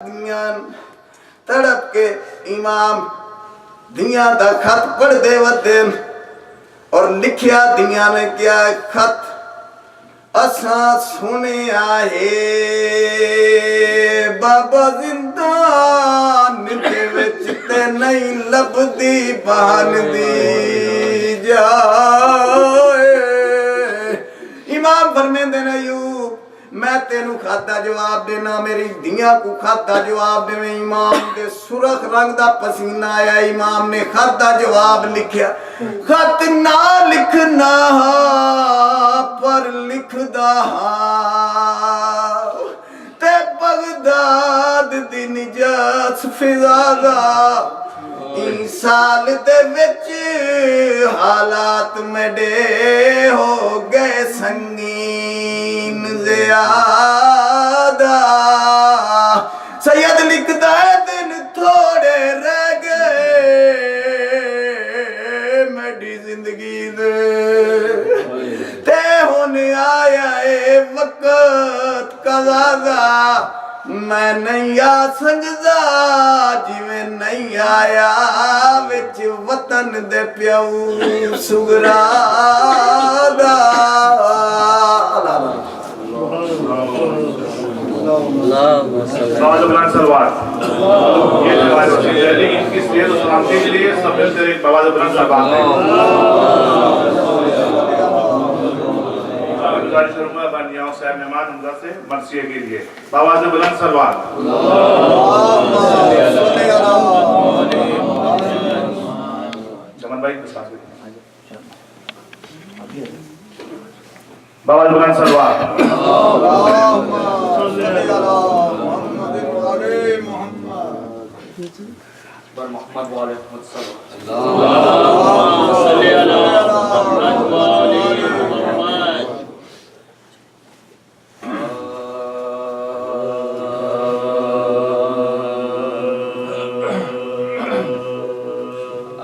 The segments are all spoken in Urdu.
تڑپ کے امام دنیا دا خط پڑھ دے ودے اور لکھیا دنیا نے کیا خط اساں سنے آئے بابا زندان دے وچ تے نہیں لبدی بہان دی جائے امام فرمیندے نے میں تینو کھاتا جواب دینا میری دنیا کو کھاتا جواب دے میں امام دے سرخ رنگ دا پسینہ آیا امام نے کھاتا جواب لکھیا خط نہ لکھنا پر لکھ دا تے بغداد دی نجات فضا سال دے وچ حالات میڈے ہو گئے سنگین زیادہ سید لکھتا ہے دن تھوڑے رہ گئے میڈی زندگی دے تے ہونے آیا اے وقت قضا میں نہیں آ سکتا جی میں نہیں آیا وچ وطن دے پیو سگرا دا سوال بلند سلوات یہ روایت دہلی ان کی صحت و سلامتی کے لیے سب ملتے ایک بواز بلند سلوات ہے گزارش کروں گا بانیاؤں صاحب مہمان حمزہ سے مرثیہ کے لیے بواز بلند سلوات چمن بھائی بواز بلند سلوات محمد والے محمد صلی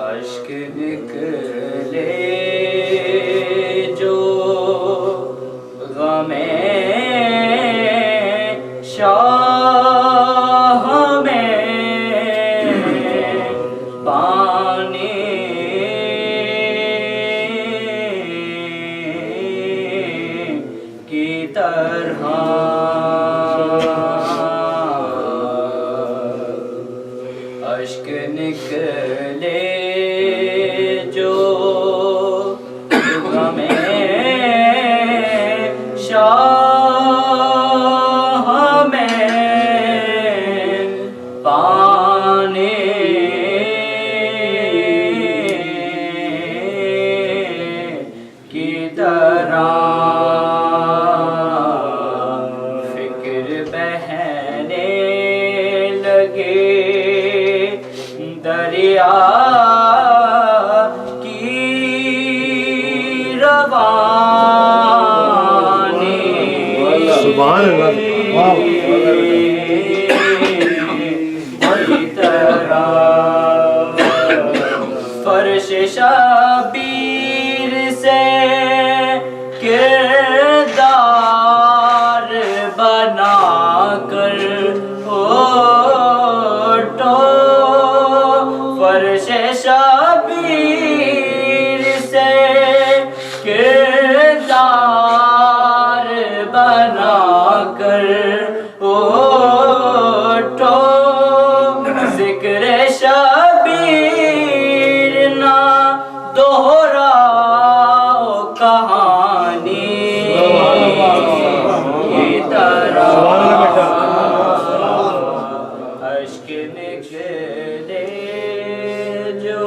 عشق نکلے جو غم شاہ میں پانی کی طرح عشق نکلے جو غم شاہ میں پانی کی طرح فکر بہنے لگے دریا کی روانی سبحان اللہ کی طرح فرش شبیر سے کردار بنا کر اوٹو فرش شبیر سے کردار بنا کر اوٹو ذکر شبیر نہ دوہراؤ کہانی کی طرح عشق نکلے جو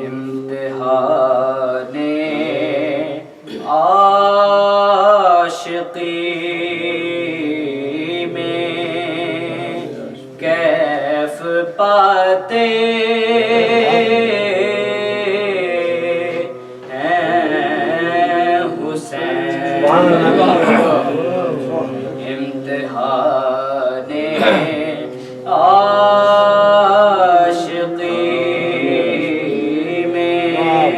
امتحان عاشقی میں کیف پاتے ہیں حسین امتحان عاشقی میں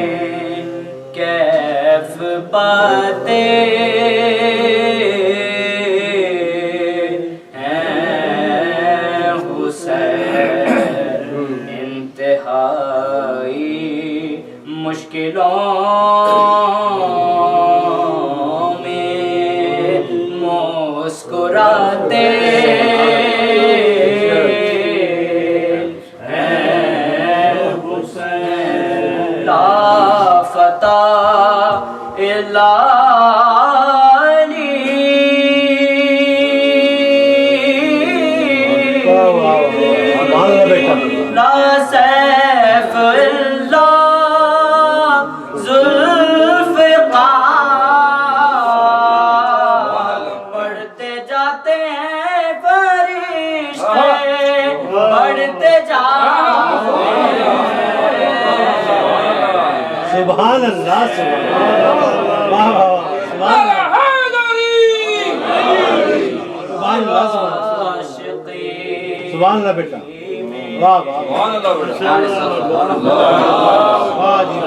کیف پاتے ہیں حسین انتہائی مشکلوں میں مسکراتے لا سیف اللہ ذوالفقار بڑھتے جاتے ہیں فرشتے بڑھتے جاتے ہیں سبحان اللہ سبحان اللہ واہ واہ سبحان اللہ سبحان اللہ بیٹا واہ واہ سبحان اللہ بیٹا واہ جی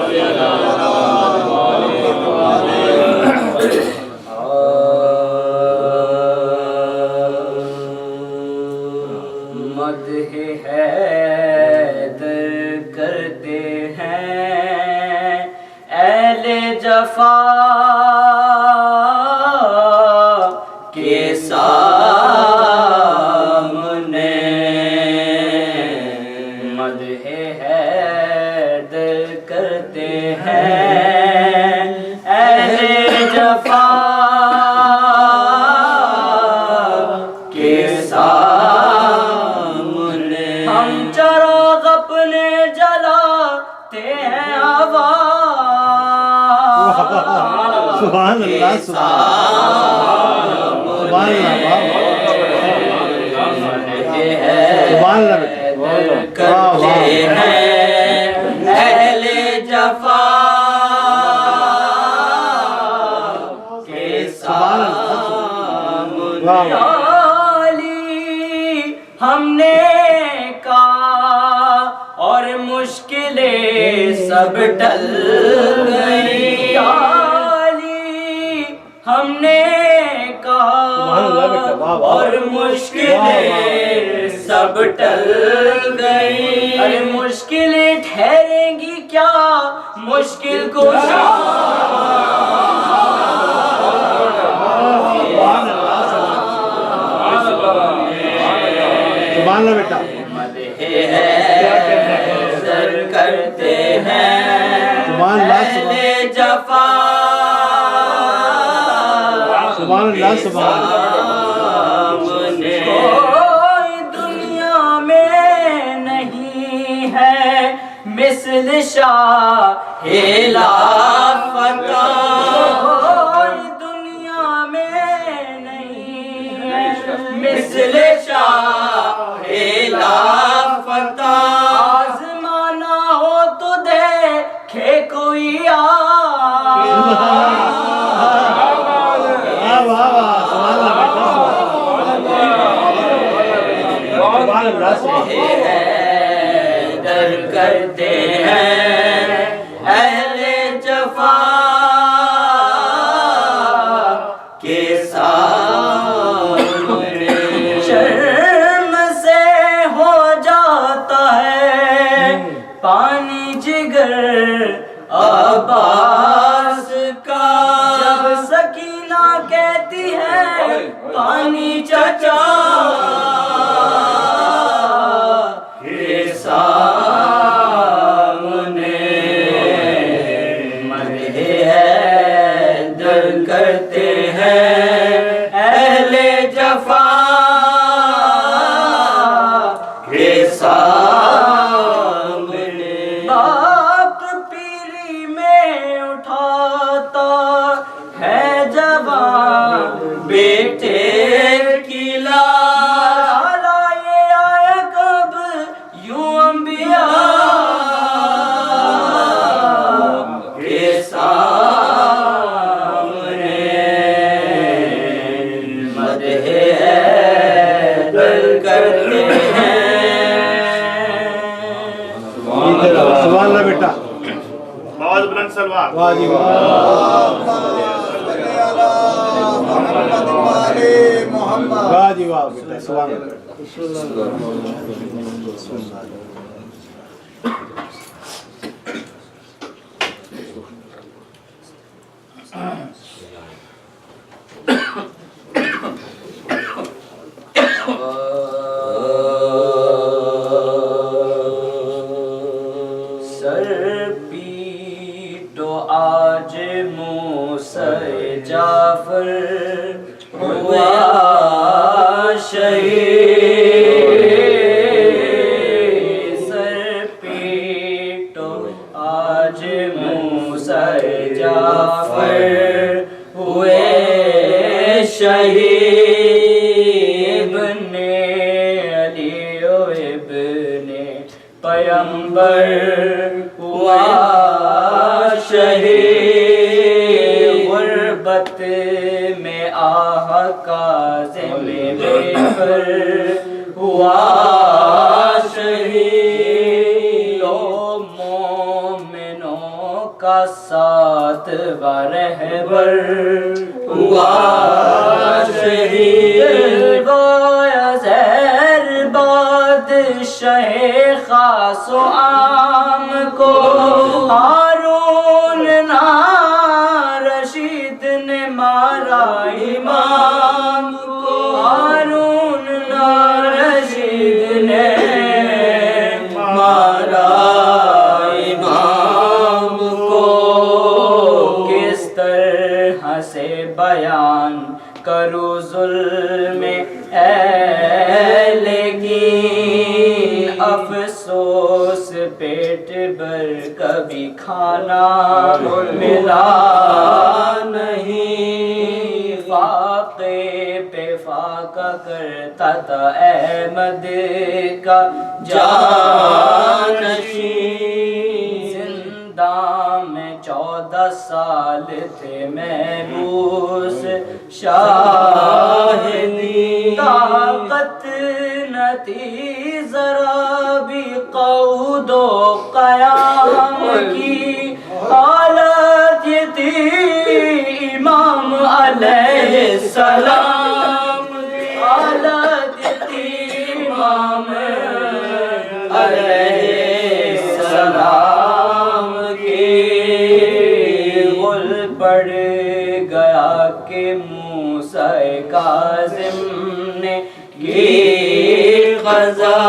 مدح حیدر کرتے ہیں اہل جفا کے سامنے مدح حیدر کرتے ہیں اہل جفا کے سامنے ہم چراغ اپنے جلاتے ہیں آواز سبحان اللہ سبحان اللہ سبحان اللہ کرتے ہیں اہل جفا کے سامنے علی ہم نے کہا اور مشکلیں سب ٹل گئی علی ہم نے کہا اور مشکلیں سب ٹل گئی ارے مشکلیں ٹھہریں گی کیا مشکل کو سبحان اللہ بیٹا مدح حیدر کرتے ہیں سبحان اللہ اہل جفا سبحان اللہ سبحان اللہ کوئی دنیا میں نہیں ہے مثل شاہ لافتہ کوئی دنیا میں نہیں ہے مثل شاہ لافتہ آزمانا ہو تو دیکھے کوئی حیدر کرتے ہیں اہل جفا کے سامنے شرم سے ہو جاتا ہے پانی جگر عباس کا جب سکینہ کہتی ہے پانی چچا کے سامنے مدح حیدر کرتے ہیں اہل جفا کے سامنے باپ پیری میں اٹھاتا ہے جوان بیٹے کی لاش لائے آیا کب یوں انبیاء کے سامنے مدح حیدر کرتے ہیں واہ جی واہ واہ جی واہ بیٹا سبحان اللہ سر پیٹو آج موسیٰ جعفر ہوا شہید سر پیٹو آج موسیٰ جعفر ہوئے شہید ابن علی و ابن پیمبر ہوا شہید غربت میں آہ کاظم بے پر ہوا شہید لو مومنوں کا ساتھ و رہبر ہوا شہید گویا زہر بادشاہ خاص و عام کو ہارون نا رشید نے مارا امام کو ہارون نا رشید نے مارا امام کو کس طرح سے بیان کرو ظلم اہل کی افسوس پیٹ بھر کبھی کھانا ملا نہیں فاقے پہ فاقہ کرتا تھا احمد کا جانشین زندان میں 14 سال تھے محبوس شاہدی طاقت نہ تھی ذرا بھی قعود و قیام کی حالت یہ تھی امام علیہ السلام حالت یہ تھی امام علیہ السلام کی غل پڑ گیا کہ موسیٰ کاظم نے کی قضا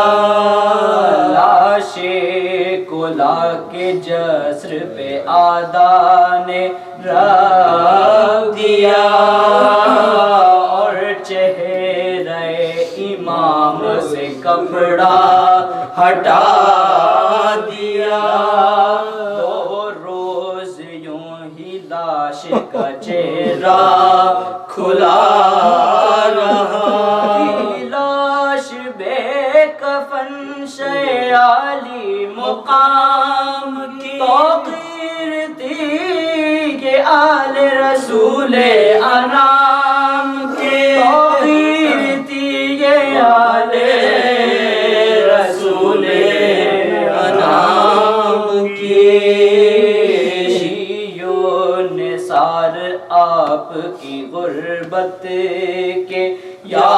لاشے کو لا کے جسر پہ آدھا نے رکھ دیا اور چہرے امام سے کپڑا ہٹا دیا 2 روز یوں ہی لاش کا چہرہ کھلا رہا لاش بے کفن شہ عالی مقام کی توقیر تھی کہ آل رسول انام کی توقیر تھی یہ آل رسول انام کی شیعوں نے سار آپ کی غربت کے یا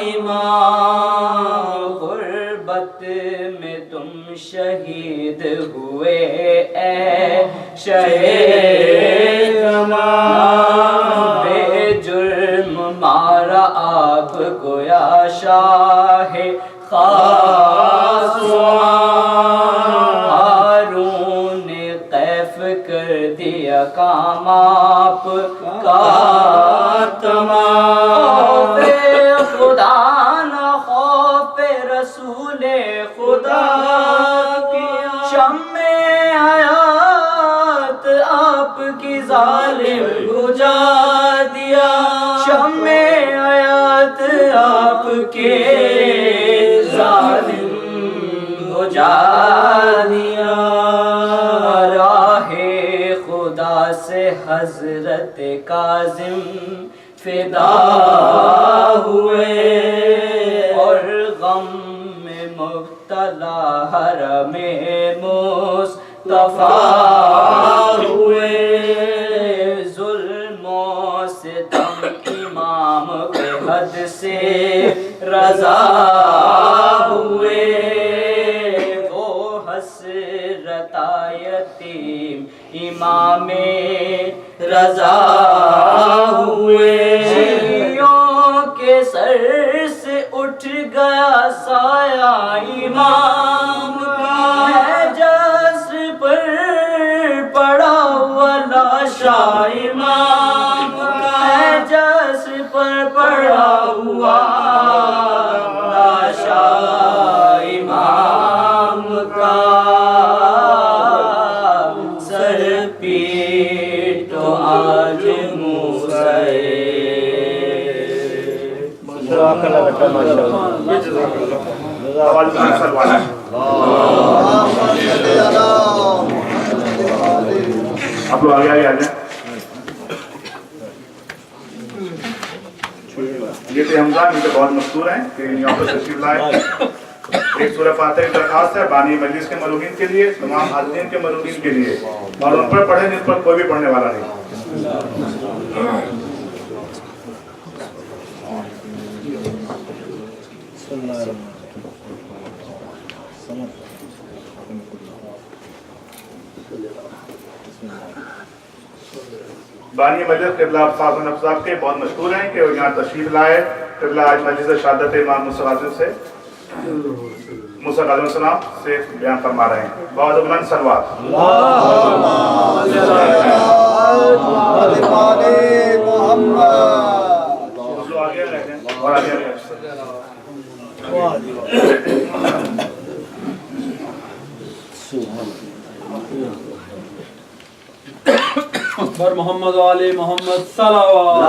امام غربت میں تم شہید ہوئے اے شہید بے جرم مارا آپ کو یا شاہ خاص ہارون نے قیف کر دیا کام آپ کا تمام خدا نہ خوف رسول خدا کیا شمع حیات آپ کی ظالم بجھا دیا شمع حیات آپ کے ظالم بجھا دیا راہ خدا سے حضرت کاظم فدا ہوئے اور غم میں مبتلا حرم مصطفیٰ ہوئے، ظلم و ستم امام کے حد سے رضا ہوئے، وہ حسرت یتیم امام رضا ہوئے، شیعوں کے سر سے اٹھ گیا سایہ امام کا، ہے جسر پر پڑا ہوا لاشا امام کا، ہے جسر پر پڑا ہوا لاشا امام کا، سر پیٹ تو آج موسیٰ آواز بلند سلوات ہے۔ آپ لوگ آگے آگے آ جائیں۔ یہ تھے حمزہ، ان کے بہت مشہور ہیں کہ یہاں پر تشریف لائے۔ ایک سورہ فاتحہ کی درخواست ہے بانی مجلس کے مرحومین کے لیے، تمام حاضرین کے مرحومین کے لیے، اور ان پر پڑھیں جن پر کوئی بھی پڑھنے والا نہیں۔ بانی مجلس قبلہ ابصار صاحب کے بہت مشہور ہیں کہ وہ یہاں تشریف لائے۔ قبلہ آج مجلس شہادت امام موسیٰ علیہ السلام سے بیان فرما رہے ہیں۔ بہت بلند سلوات۔ آگے رہیں اور آگے رہیں۔ پر محمد و آل محمد صلوات۔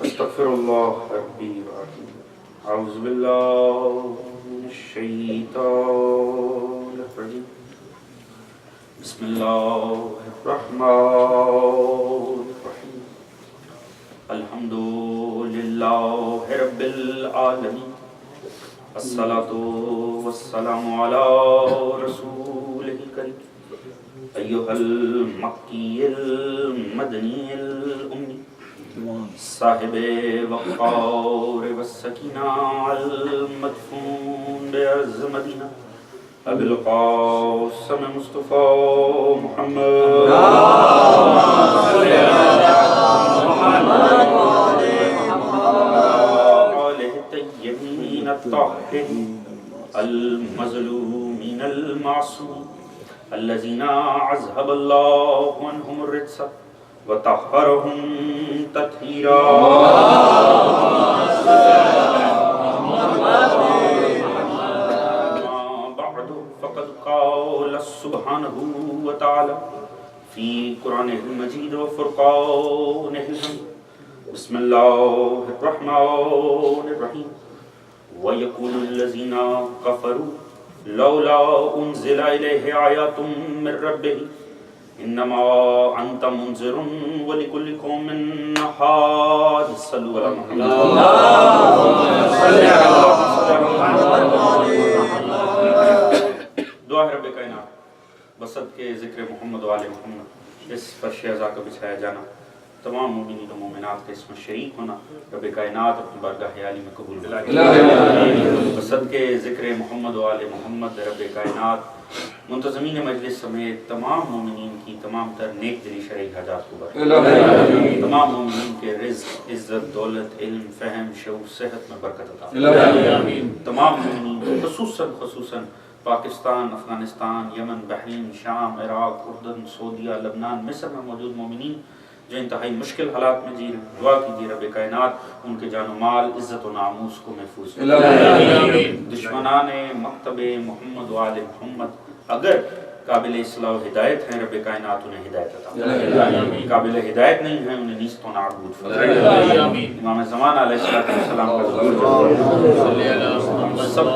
استغفر اللہ ربی اعوذ باللہ من الشیطان الرجیم بسم اللہ الرحمن الرحیم الحمد للہ رب العالمین الصلاة والسلام علی رسول الکریم ایہا المکی المدنی الامی صاحب وقار والسکینہ المدفون بعز مدینہ ابی القاسم مصطفیٰ محمد آلہ الطیبین الطاہرین المظلومین المعصومین الذین اذهب اللہ عنہم الرجس وطهرهم تطهيرا بعد فقد قال سبحانه وتعالى في قرآنه المجيد وفرقانه الحميد بسم الله الرحمن الرحيم ويقول الذين كفروا لولا أنزل إليه آيات من ربه انما انت منذر ولكل قوم هاد صلوا على محمد دعا رب کائنات بصد کے ذکر محمد و آل محمد اس فرش ازا کا بچھایا جانا تمام مومنین و مومنات کے اس میں شریک ہونا رب کائنات اپنی بارگاہ عالی میں قبول فرمائے بصد کے ذکر محمد و آل محمد رب کائنات منتظمین مجلس سمیت تمام مومنین کی تمام تر نیک دلی شرعی حاجات کو برکت تمام مومنین کے رزق عزت دولت علم فہم شعور صحت میں برکت عطا تمام مومنین خصوصاً پاکستان افغانستان یمن بحرین شام عراق اردن سعودیہ لبنان مصر میں موجود مومنین جو انتہائی مشکل حالات میں جی رہے ہیں دعا کیجیے رب کائنات ان کے جان و مال عزت و ناموس کو محفوظ دشمنان مکتب محمد و آل محمد اگر قابل اصلاح و ہدایت ہیں، رب کائنات انہیں ہدایت عطا فرمائے، قابل ہدایت نہیں ہیں انہیں نیست و نابود فرمائے، امام زمان علیہ السلام کا ظہور سب کو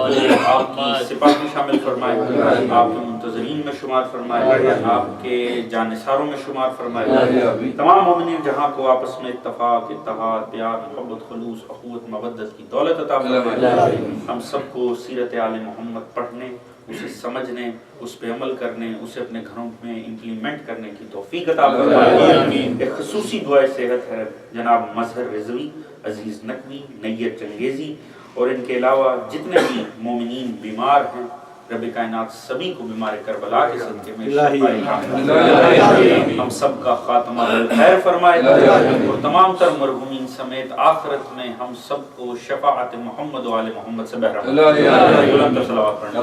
آپ کی سپاہ میں شامل فرمائے، آپ کے منتظرین میں شمار فرمائے، آپ کے جانثاروں میں شمار فرمائے، تمام مومنین جہاں کو آپس میں اتفاق، اتحاد، پیار، محبت، خلوص، اخوت، مودت کی دولت عطا فرمائے، ہم سب کو سیرت آل محمد پڑھنے، اسے سمجھنے، اس پہ عمل کرنے، اسے اپنے گھروں میں امپلیمنٹ کرنے کی توفیق عطا فرمائے۔ ایک خصوصی دعائے صحت ہے جناب مظہر رضوی، عزیز نقوی، نیت چنگیزی اور ان کے علاوہ جتنے بھی مومنین بیمار ہیں، رب کائنات سبھی کو بیمار کربلا کے صدقے میں شفا کاملہ، ہم سب کا خاتمہ بالخیر فرمائے اور تمام تر مرحومین سمیت آخرت میں ہم سب کو شفاعت محمد و آل محمد سے بہرہ بلند تر صلوات پڑھنا۔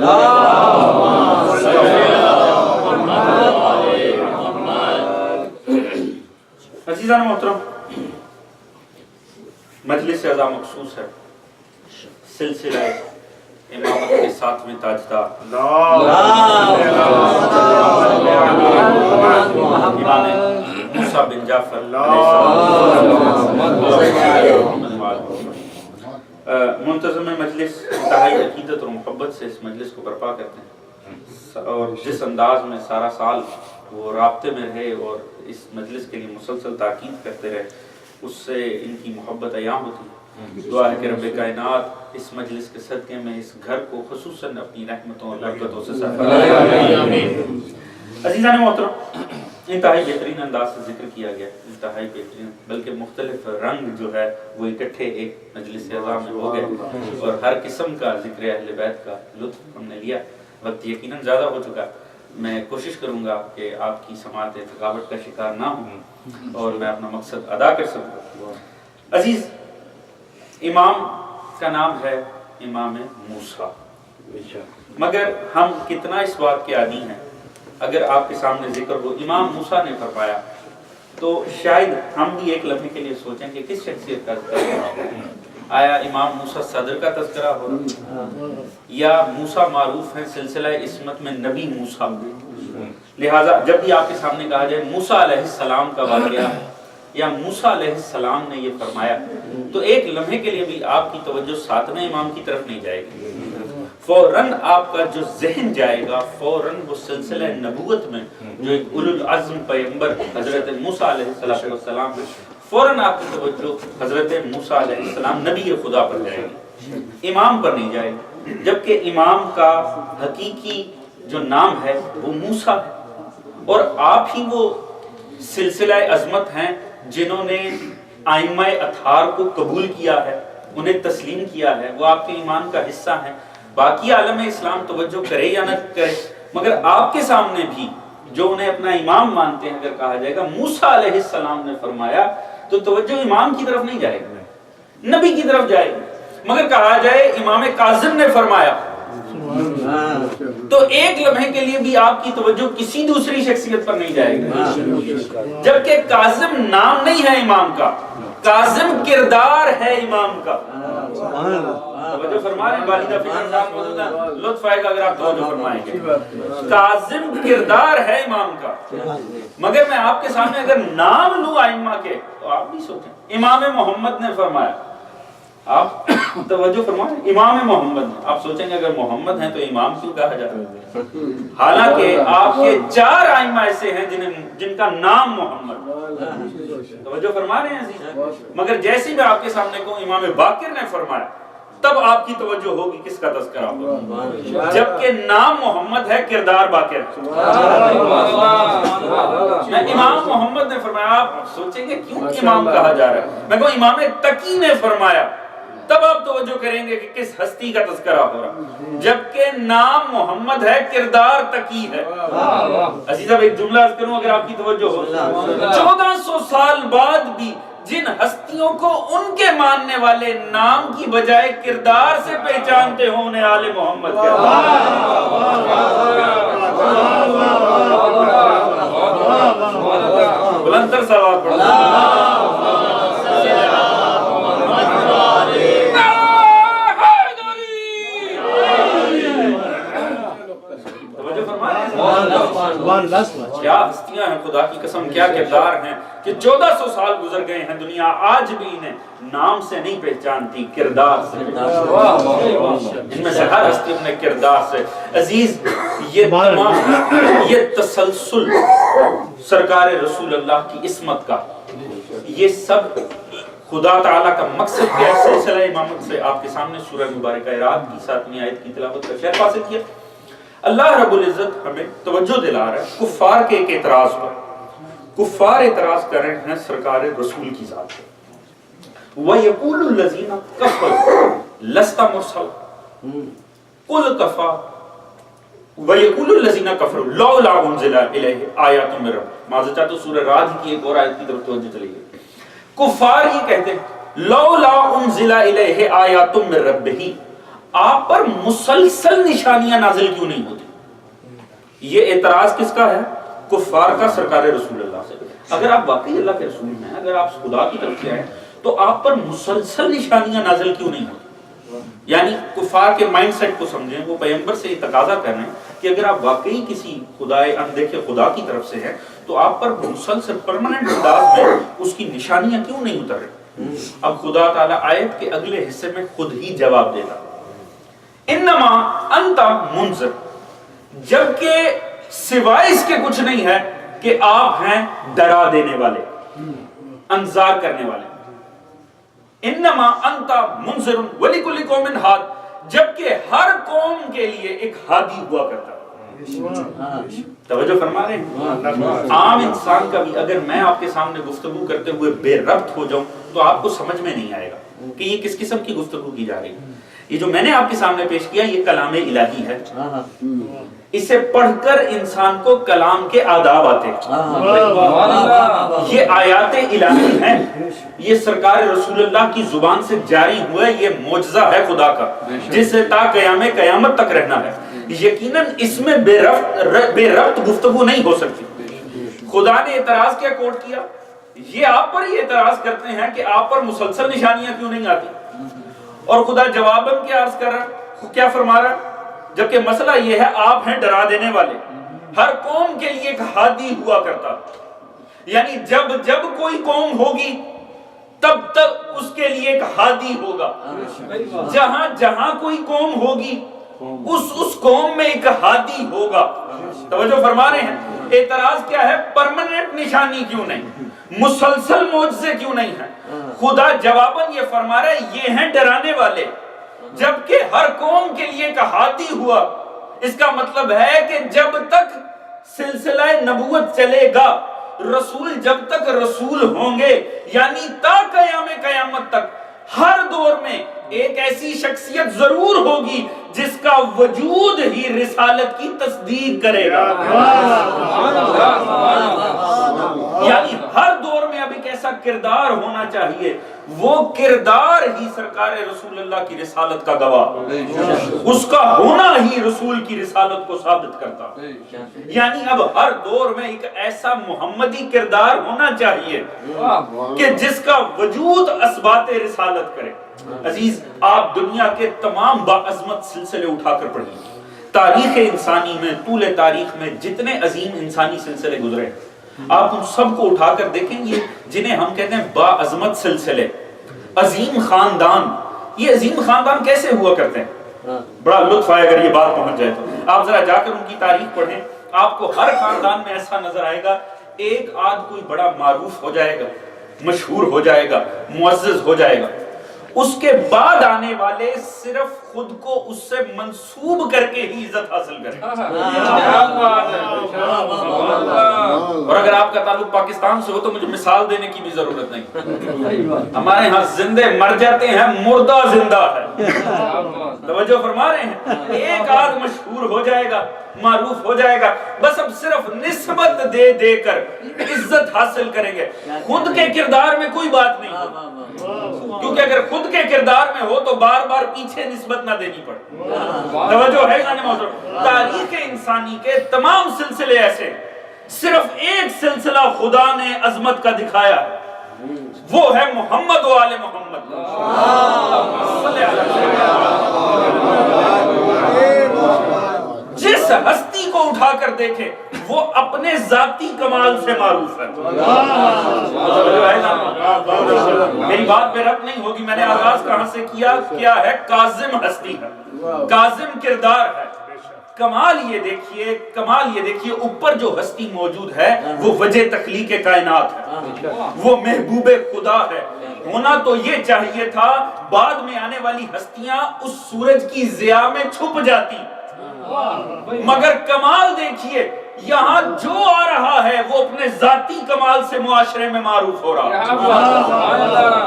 عزیزان محترم، مجلس اعزا مخصوص ہے سلسلہ امامت کے ساتھ میں تاجدار امام موسیٰ بن جعفر منتظم مجلس انتہائی عقیدت اور محبت سے اس مجلس کو برپا کرتے ہیں، اور جس انداز میں سارا سال وہ رابطے میں رہے اور اس مجلس کے لیے مسلسل تاکید کرتے رہے، اس سے ان کی محبت عیاں ہوتی ہے۔ دعا ہے کہ رب کائنات اس مجلس کے صدقے میں اس گھر کو خصوصاً اپنی رحمتوں اور برکتوں سے سرفراز۔ عزیزان محترم، انتہائی بہترین انداز سے ذکر کیا گیا، انتہائی بہترین، بلکہ مختلف رنگ جو ہے وہ اکٹھے ایک مجلس اعزا میں ہو گئے اور ہر قسم کا ذکر اہل بیت کا لطف ہم نے لیا۔ وقت یقیناً زیادہ ہو چکا، میں کوشش کروں گا کہ آپ کی سماعت تھکاوٹ کا شکار نہ ہوں اور میں اپنا مقصد ادا کر سکوں۔ عزیز، امام کا نام ہے امام موسیٰ، مگر ہم کتنا اس بات کے عادی ہیں، اگر آپ کے سامنے ذکر ہو امام موسیٰ نے فرمایا تو شاید ہم بھی ایک لمحے کے لیے سوچیں کہ کس شخصیت کا ذکر ہو رہا ہے؟ آیا امام موسیٰ صدر کا تذکرہ ہو رہا ہے یا موسیٰ معروف ہیں سلسلہ عصمت میں نبی موسیٰ؟ لہٰذا جب بھی آپ کے سامنے کہا جائے موسیٰ علیہ السلام کا واقعہ یا موسیٰ علیہ السلام نے یہ فرمایا تو ایک لمحے کے لیے بھی آپ کی توجہ ساتویں امام کی طرف نہیں جائے گی، فوراً آپ کا جو ذہن جائے گا فوراً وہ سلسلہ نبوت میں جو ایک اولو العزم پیغمبر حضرت موسیٰ علیہ السلام ہے، فوراً آپ کی توجہ حضرت موسیٰ علیہ السلام نبی خدا پر جائے گی، امام پر نہیں جائے گی، جبکہ امام کا حقیقی جو نام ہے وہ موسیٰ ہے اور آپ ہی وہ سلسلہ عظمت ہیں جنہوں نے ائمہ اطہار کو قبول کیا ہے، انہیں تسلیم کیا ہے، وہ آپ کے ایمان کا حصہ ہیں۔ باقی عالم اسلام توجہ کرے یا نہ کرے مگر آپ کے سامنے بھی جو انہیں اپنا امام مانتے ہیں اگر کہا جائے گا موسیٰ علیہ السلام نے فرمایا تو توجہ امام کی طرف نہیں جائے گی، نبی کی طرف جائے گی، مگر کہا جائے امام کاظم نے فرمایا تو ایک لمحے کے لیے بھی آپ کی توجہ کسی دوسری شخصیت پر نہیں جائے گی، جبکہ کاظم نام نہیں ہے امام کا، کاظم کردار ہے امام کا۔ توجہ فرما رہے ہیں والدہ فکر صاحب موجود ہیں، لطف آئے گا اگر آپ توجہ فرمائیں گے، کاظم کردار ہے امام کا، مگر میں آپ کے سامنے اگر نام لوں ائمہ کے تو آپ بھی سوچیں امام محمد نے فرمایا، آپ توجہ فرمائیں امام محمد نے، آپ سوچیں گے اگر محمد ہیں تو امام کیوں کہا جاتا ہے؟ حالانکہ آپ کے 4 ائمہ ایسے ہیں جن کا نام محمد، توجہ فرما رہے ہیں عزیز، مگر جیسے میں آپ کے سامنے کہوں امام باقر نے فرمایا تب آپ کی توجہ ہوگی کس کا تذکرہ ہوگا، جبکہ نام محمد ہے کردار باقر ہے۔ میں امام محمد نے فرمایا، آپ سوچیں گے کیوں امام کہا جا رہا ہے، میں کہوں امام تقی نے فرمایا تب آپ توجہ کریں گے کہ کس ہستی کا تذکرہ ہو رہا، جبکہ نام محمد ہے کردار تقی ہے۔ عزیز اب ایک جملہ عرض کروں اگر آپ کی توجہ ہو، 1400 سال بعد بھی جن ہستیوں کو ان کے ماننے والے نام کی بجائے کردار سے پہچانتے ہوں انہیں آل محمد کہتے ہیں۔ بلند تر صلوات پڑھو۔ توجہ فرما رہے ہیں؟ سبحان اللہ سبحان کیا ہستیاں ہیں خدا کی قسم، کیا کردار ہیں کہ 1400 سال گزر گئے ہیں، دنیا آج بھی انہیں نام سے نہیں پہچانتی، کردار سے۔ ان میں سے ہر ہستی اپنے کردار سے۔ عزیز یہ تمام یہ تسلسل سرکار رسول اللہ کی عصمت کا، یہ سب خدا تعالیٰ کا مقصد کیا ہے؟ سلسلہ امامت سے آپ کے سامنے سورہ مبارکہ رات کی 7ویں آیت کی تلاوت کا شرف حاصل کیا۔ اللہ رب العزت ہمیں توجہ دلا رہا ہے کفار کے ایک اعتراض پر۔ کفار اعتراض کر رہے ہیں سرکار رسول کی ذات پر۔ وَيَقُولُ الَّذِينَ كَفَرُوا لَسْتَ مُرْسَلًا قُلْ كَفَى وَيَقُولُ الَّذِينَ كَفَرُوا لَوْلَا أُنزِلَ إِلَيْهِ آيَاتٌ مِّن رَّبِّهِ۔ معذرت چاہتا ہوں سورہ رعد کی ایک اور آیت کی طرف توجہ چلی گئی۔ کفار یہ کہتے ہیں لولا انزل الیہ آیات من ربہ، آپ پر مسلسل نشانیاں نازل کیوں نہیں ہوتی؟ یہ اعتراض کس کا ہے؟ کفار کا سرکار رسول اللہ سے۔ اگر آپ واقعی اللہ کے رسول ہیں، اگر آپ خدا کی طرف سے ہیں، تو آپ پر مسلسل نشانیاں نازل کیوں نہیں ہوتی؟ یعنی کفار کے مائنڈ سیٹ کو سمجھیں، وہ پیغمبر سے یہ تقاضا کر رہے ہیں کہ اگر آپ واقعی کسی خدائے اندیکھے خدا کی طرف سے ہیں تو آپ پر مسلسل پرماننٹ انداز میں اس کی نشانیاں کیوں نہیں اتر رہی؟ اب خدا تعالیٰ آیت کے اگلے حصے میں خود ہی جواب دیتا، انما انت منذر، جبکہ سوائے اس کے کچھ نہیں ہے کہ آپ ہیں ڈرا دینے والے، انذار کرنے والے۔ انما انت منذر ولکل قوم ہاد، جبکہ ہر قوم کے لیے ایک ہادی ہوا کرتا ہے۔ توجہ فرما رہے ہیں؟ عام انسان کا بھی اگر میں آپ کے سامنے گفتگو کرتے ہوئے بے ربط ہو جاؤں تو آپ کو سمجھ میں نہیں آئے گا کہ یہ کس قسم کی گفتگو کی جا رہی ہے۔ یہ جو میں نے آپ کے سامنے پیش کیا یہ کلام الہی ہے، اسے پڑھ کر انسان کو کلام کے آداب آتے ہیں۔ یہ آیات الہی ہیں، یہ سرکار رسول اللہ کی زبان سے جاری ہوا، یہ معجزہ ہے خدا کا جسے تا قیامت تک رہنا ہے۔ یقیناً اس میں بے ربط گفتگو نہیں ہو سکتی۔ خدا نے اعتراض کیا کوٹ کیا؟ یہ آپ پر ہی اعتراض کرتے ہیں کہ آپ پر مسلسل نشانیاں کیوں نہیں آتی، اور خدا جواباً کیا عرض کر رہا ہے، کیا فرما رہا ہے؟ جبکہ مسئلہ یہ ہے آپ ہیں ڈرا دینے والے، ہر قوم کے لیے ایک ہادی ہوا کرتا، یعنی جب کوئی قوم ہوگی تب تک اس کے لیے ایک ہادی ہوگا، جہاں کوئی قوم ہوگی اس قوم میں ایک ہادی ہوگا۔ توجہ فرما رہے ہیں؟ اعتراض کیا ہے؟ پرماننٹ نشانی کیوں نہیں، مسلسل معجزے کیوں نہیں ہیں؟ خدا جواباً یہ فرما رہا ہے یہ ہیں ڈرانے والے، جبکہ ہر قوم کے لیے ایک ہادی ہوا۔ اس کا مطلب ہے کہ جب تک سلسلہ نبوت چلے گا، رسول جب تک رسول ہوں گے، یعنی تا قیامت تک ہر دور میں ایک ایسی شخصیت ضرور ہوگی جس کا وجود ہی رسالت کی تصدیق کرے گا۔ یعنی ہر دور میں اب ایک ایسا کردار ہونا چاہیے، وہ کردار ہی سرکار رسول اللہ کی رسالت کا گواہ، اس کا ہونا ہی رسول کی رسالت کو ثابت کرتا۔ یعنی اب ہر دور میں ایک ایسا محمدی کردار ہونا چاہیے کہ جس کا وجود اثبات رسالت کرے۔ عزیز آپ دنیا کے تمام باعظمت سلسلے اٹھا کر پڑھیں، تاریخ انسانی میں، طول تاریخ میں جتنے عظیم انسانی سلسلے گزرے آپ ان سب کو اٹھا کر دیکھیں، یہ جنہیں ہم کہتے ہیں باعظمت سلسلے، عظیم خاندان، یہ عظیم خاندان کیسے ہوا کرتے ہیں؟ بڑا لطف آئے اگر یہ بات پہنچ جائے تو آپ ذرا جا کر ان کی تاریخ پڑھیں، آپ کو ہر خاندان میں ایسا نظر آئے گا ایک آدھ کوئی بڑا معروف ہو جائے گا، مشہور ہو جائے گا، معزز ہو جائے گا، اس کے بعد آنے والے صرف خود کو اس سے منسوب کر کے ہی عزت حاصل کریں۔ اور اگر آپ کا تعلق پاکستان سے ہو تو مجھے مثال دینے کی بھی ضرورت نہیں، ہمارے ہاں زندے مر جاتے ہیں، مردہ زندہ ہے۔ توجہ فرما رہے ہیں؟ ایک آدھ مشہور ہو جائے گا، معروف ہو جائے گا، بس اب صرف نسبت دے کر عزت حاصل کریں گے، خود کے کردار میں کوئی بات نہیں ہوگی، کیونکہ اگر خود کے کردار میں ہو تو بار بار پیچھے نسبت نہ دینی پڑے۔ توجہ ہے جانے محترم؟ تاریخ انسانی کے تمام سلسلے ایسے، صرف ایک سلسلہ خدا نے عظمت کا دکھایا، وہ ہے محمد و آل محمد۔ جس جس ہستی کو اٹھا کر دیکھے وہ اپنے ذاتی کمال سے معروف ہے. میری بات بے ربط نہیں ہوگی. میں نے آغاز کہاں سے کیا ہے؟ کاظم ہستی ہے, کاظم کردار ہے. کمال یہ دیکھیے اوپر جو ہستی موجود ہے وہ وجہ تخلیق کائنات ہے, وہ محبوب خدا ہے. ہونا تو یہ چاہیے تھا بعد میں آنے والی ہستیاں اس سورج کی ضیاء میں چھپ جاتی, مگر کمال دیکھیے یہاں جو آ رہا ہے وہ اپنے ذاتی کمال سے معاشرے میں معروف ہو رہا ہے.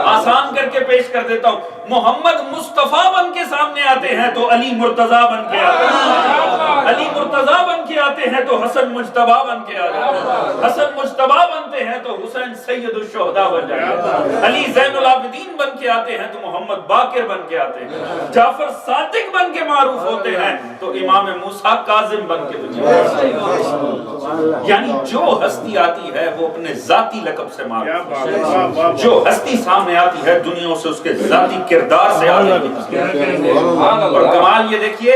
آسان کر کے پیش کر دیتا ہوں, محمد مصطفیٰ بن کے سامنے آتے ہیں تو علی مرتضیٰ بن کے آتے ہیں, علی مرتضیٰ بن کے آتے ہیں تو حسن مجتبیٰ بن کے آتے ہیں, حسن مجتبیٰ بنتے ہیں تو حسین سید الشہداء بن جاتے ہیں, علی زین العابدین بن کے آتے ہیں تو محمد باقر بن کے آتے ہیں, جعفر صادق بن کے معروف ہوتے ہیں تو امام موسیٰ کاظم بن کے بن جاتے ہیں. یعنی جو ہستی آتی ہے وہ اپنے ذاتی لقب سے معروف ہے, جو ہستی سامنے آتی ہے دنیا سے اس کے ذاتی کردار سے آتی ہے. اور کمال یہ دیکھیے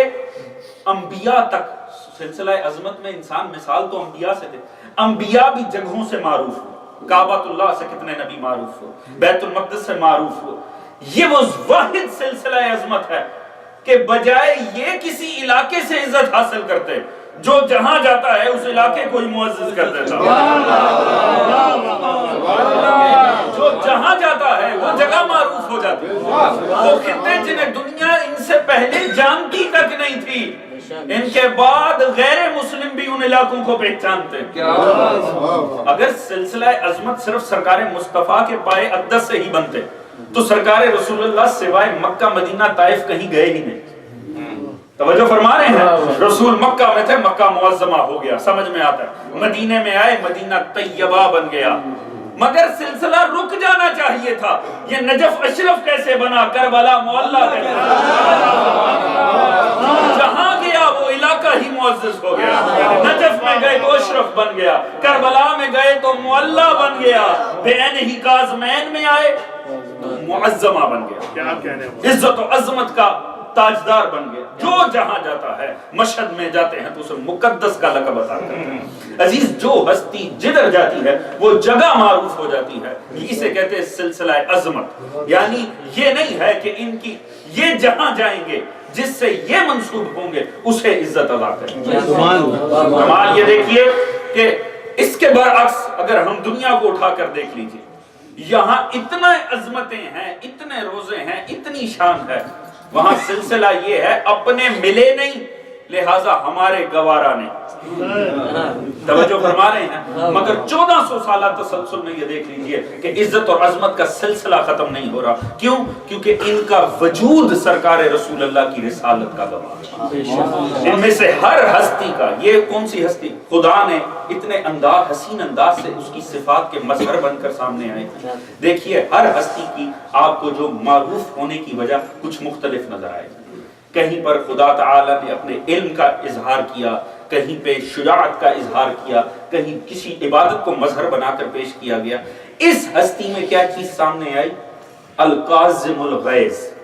انبیاء تک سلسلہ عظمت میں انسان مثال تو انبیاء سے تھے, انبیاء بھی جگہوں سے معروف ہو. کعبۃ اللہ سے کتنے نبی معروف ہو, بیت المقدس سے معروف ہو. یہ وہ واحد سلسلہ عظمت ہے کہ بجائے یہ کسی علاقے سے عزت حاصل کرتے, جو جہاں جاتا ہے اس علاقے کو ہی معزز کر دیتا, جو جہاں جاتا ہے وہ جگہ معروف ہو جاتی. وہ خطے جنہیں دنیا ان سے پہلے جانتی تک نہیں تھی, ان کے بعد غیر مسلم بھی ان علاقوں کو پہچانتے. اگر سلسلہ عظمت صرف سرکار مصطفیٰ کے پائے اقدس سے ہی بنتے تو سرکار رسول اللہ سوائے مکہ مدینہ طائف کہیں گئے ہی نہیں. توجہ فرما رہے ہیں, رسول مکہ میں تھے, مکہ معظمہ ہو گیا, سمجھ میں آتا ہے. مدینے میں آئے, مدینہ طیبہ بن گیا. مگر سلسلہ رک جانا چاہیے تھا. یہ نجف اشرف کیسے بنا, کربلا معلیٰ کیسے جہاں گیا وہ علاقہ ہی معزز ہو گیا. نجف میں گئے تو اشرف بن گیا, کربلا میں گئے تو معلیٰ بن گیا, بین ہی کاظمین میں آئے معظمہ بن گیا, عزت و عظمت کا تاجدار بن گیا. جو جہاں جاتا ہے, مشہد میں جاتے ہیں تو اسے مقدس کا لقب عطا کرتے ہیں. عزیز, جو ہستی جدھر جاتی ہے وہ جگہ معروف ہو جاتی ہے. اسے کہتے ہیں سلسلہ عظمت. یعنی یہ نہیں ہے کہ ان کی یہ جہاں جائیں گے جس سے یہ منسوب ہوں گے اسے عزت عطا کریں. کمال یہ دیکھیے کہ اس کے برعکس اگر ہم دنیا کو اٹھا کر دیکھ لیجئے, یہاں اتنا عظمتیں ہیں, اتنے روزے ہیں, اتنی شان ہے. وہاں سلسلہ یہ ہے اپنے ملے نہیں لہٰذا ہمارے گوارا نہیں. توجہ فرما رہے ہیں. مگر 1400 سالہ تسلسل میں یہ دیکھ لیجئے کہ عزت اور عظمت کا سلسلہ ختم نہیں ہو رہا. کیوں؟ کیونکہ ان کا وجود سرکار رسول اللہ کی رسالت کا گواہ ہے. ان میں سے ہر ہستی کا, یہ کون سی ہستی, خدا نے اتنے انداز, حسین انداز سے اس کی صفات کے مظہر بن کر سامنے آئے. دیکھیے ہر ہستی کی آپ کو جو معروف ہونے کی وجہ کچھ مختلف نظر آئے. کہیں پر خدا تعالی نے اپنے علم کا اظہار کیا, کہیں پہ شجاعت کا اظہار کیا, کہیں کسی عبادت کو مظہر بنا کر پیش کیا گیا. اس ہستی میں کیا چیز سامنے آئی؟ القاظم الغیظ.